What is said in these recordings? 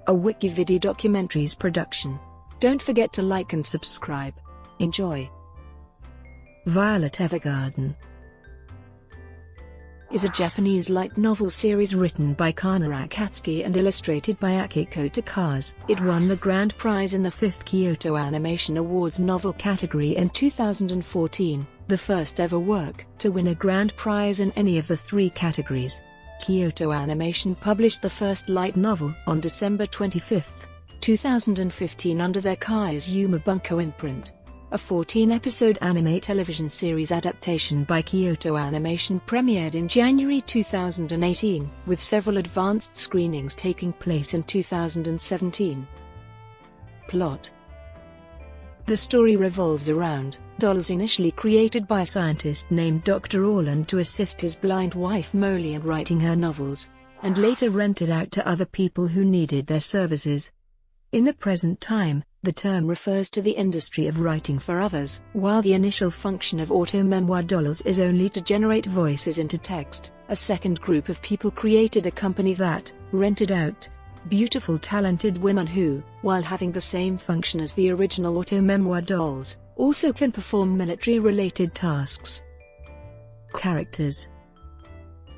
a Wikividi Documentaries production. Don't forget to like and subscribe. Enjoy. Violet Evergarden is a Japanese light novel series written by Kana Akatsuki and illustrated by Akiko Takase. It won the grand prize in the 5th Kyoto Animation Awards novel category in 2014, the first ever work to win a grand prize in any of the 3 categories. Kyoto Animation published the first light novel on December 25, 2015 under their Kaizuma Bunko imprint. A 14-episode anime television series adaptation by Kyoto Animation premiered in January 2018, with several advanced screenings taking place in 2017. Plot: the story revolves around dolls initially created by a scientist named Dr. Orland to assist his blind wife Molly in writing her novels, and later rented out to other people who needed their services. In the present time, the term refers to the industry of writing for others. While the initial function of auto-memoir dolls is only to generate voices into text, a second group of people created a company that rented out beautiful talented women who, while having the same function as the original auto-memoir dolls, also can perform military-related tasks. Characters: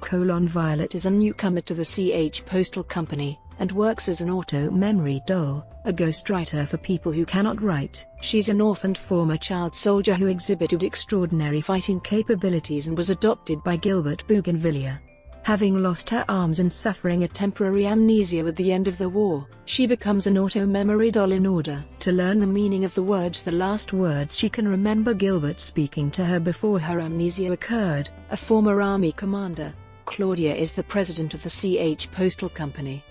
Violet is a newcomer to the CH Postal Company, and works as an auto-memory doll, a ghostwriter for people who cannot write. She's an orphaned former child soldier who exhibited extraordinary fighting capabilities and was adopted by Gilbert Bougainvillea. Having lost her arms and suffering a temporary amnesia at the end of the war, she becomes an auto-memory doll in order to learn the meaning of the last words she can remember Gilbert speaking to her before her amnesia occurred. A former army commander, Claudia is the president of the CH Postal Company.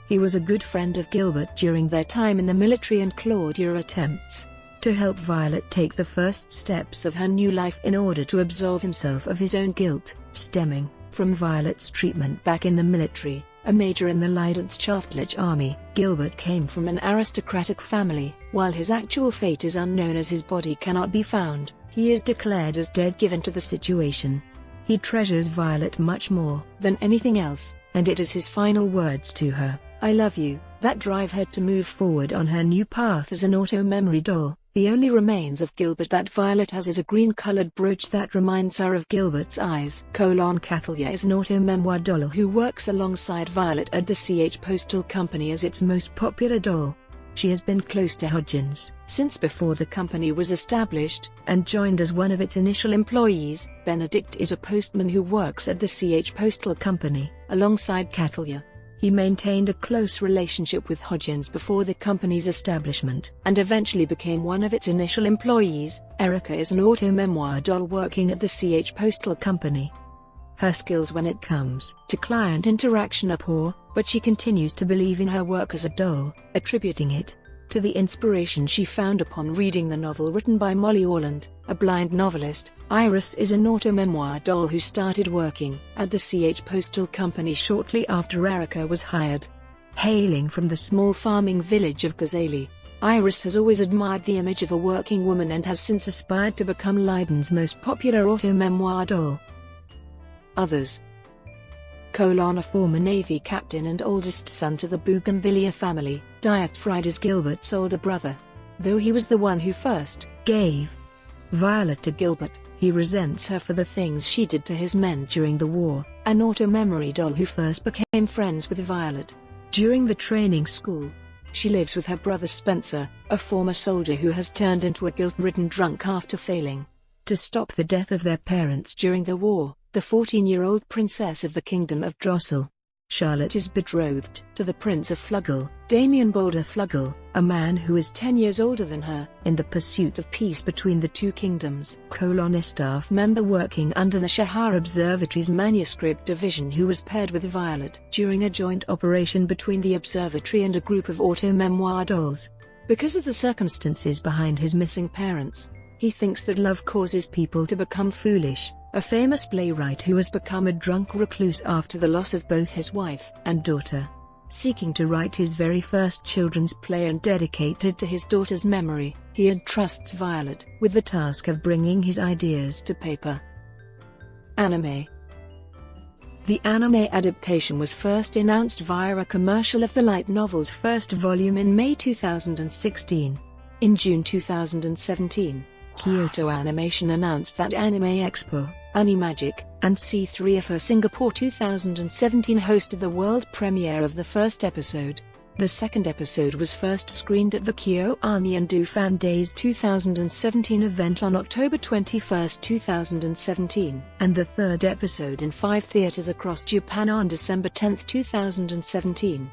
He was a good friend of Gilbert during their time in the military, and Claudia attempts to help Violet take the first steps of her new life in order to absolve himself of his own guilt, stemming from Violet's treatment back in the military. A major in the Leidenschaftliche Army, Gilbert came from an aristocratic family. While his actual fate is unknown as his body cannot be found, he is declared as dead given to the situation. He treasures Violet much more than anything else, and it is his final words to her, "I love you," that drive her to move forward on her new path as an auto-memory doll. The only remains of Gilbert that Violet has is a green-colored brooch that reminds her of Gilbert's eyes. Cathalia is an auto-memoir doll who works alongside Violet at the CH Postal Company as its most popular doll. She has been close to Hodgins since before the company was established, and joined as one of its initial employees. Benedict is a postman who works at the CH Postal Company alongside Catalia. He maintained a close relationship with Hodgins before the company's establishment, and eventually became one of its initial employees. Erica is an auto-memoir doll working at the CH Postal Company. Her skills when it comes to client interaction are poor, but she continues to believe in her work as a doll, attributing it to the inspiration she found upon reading the novel written by Molly Orland, a blind novelist. Iris is an auto-memoir doll who started working at the CH Postal Company shortly after Erica was hired. Hailing from the small farming village of Gazali, Iris has always admired the image of a working woman and has since aspired to become Leiden's most popular auto-memoir doll. Others: a former Navy captain and oldest son to the Bougainvillea family, Dietfried is Gilbert's older brother. Though he was the one who first gave Violet to Gilbert, he resents her for the things she did to his men during the war. An auto-memory doll who first became friends with Violet during the training school. She lives with her brother Spencer, a former soldier who has turned into a guilt-ridden drunk after failing to stop the death of their parents during the war. The 14-year-old princess of the Kingdom of Drossel. Charlotte is betrothed to the Prince of Flugel, Damien Boulder Flugel, a man who is 10 years older than her. In the pursuit of peace between the two kingdoms, a staff member working under the Shahar Observatory's manuscript division who was paired with Violet during a joint operation between the observatory and a group of auto-memoir dolls. Because of the circumstances behind his missing parents, he thinks that love causes people to become foolish. A famous playwright who has become a drunk recluse after the loss of both his wife and daughter. Seeking to write his very first children's play and dedicate it to his daughter's memory, he entrusts Violet with the task of bringing his ideas to paper. Anime. The anime adaptation was first announced via a commercial of the light novel's first volume in May 2016. In June 2017, Kyoto Animation announced that Anime Expo, Animagic, and C3FO Singapore 2017 hosted the world premiere of the first episode. The second episode was first screened at the KyoAni Fan Days 2017 event on October 21, 2017, and the third episode in 5 theaters across Japan on December 10, 2017.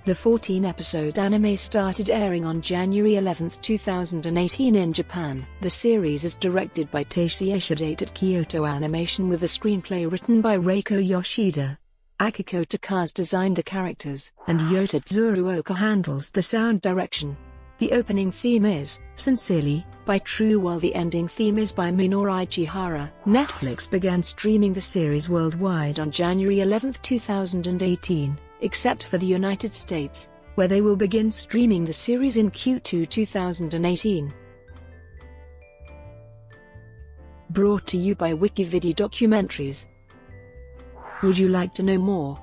The 14-episode anime started airing on January 11, 2018 in Japan. The series is directed by Taishi Ishidate at Kyoto Animation with a screenplay written by Reiko Yoshida. Akiko Takase designed the characters, and Yota Tsuruoka handles the sound direction. The opening theme is Sincerely by True, while the ending theme is by Minoru Ichihara. Netflix began streaming the series worldwide on January 11, 2018, except for the United States, where they will begin streaming the series in Q2 2018. Brought to you by Wikividi Documentaries. Would you like to know more?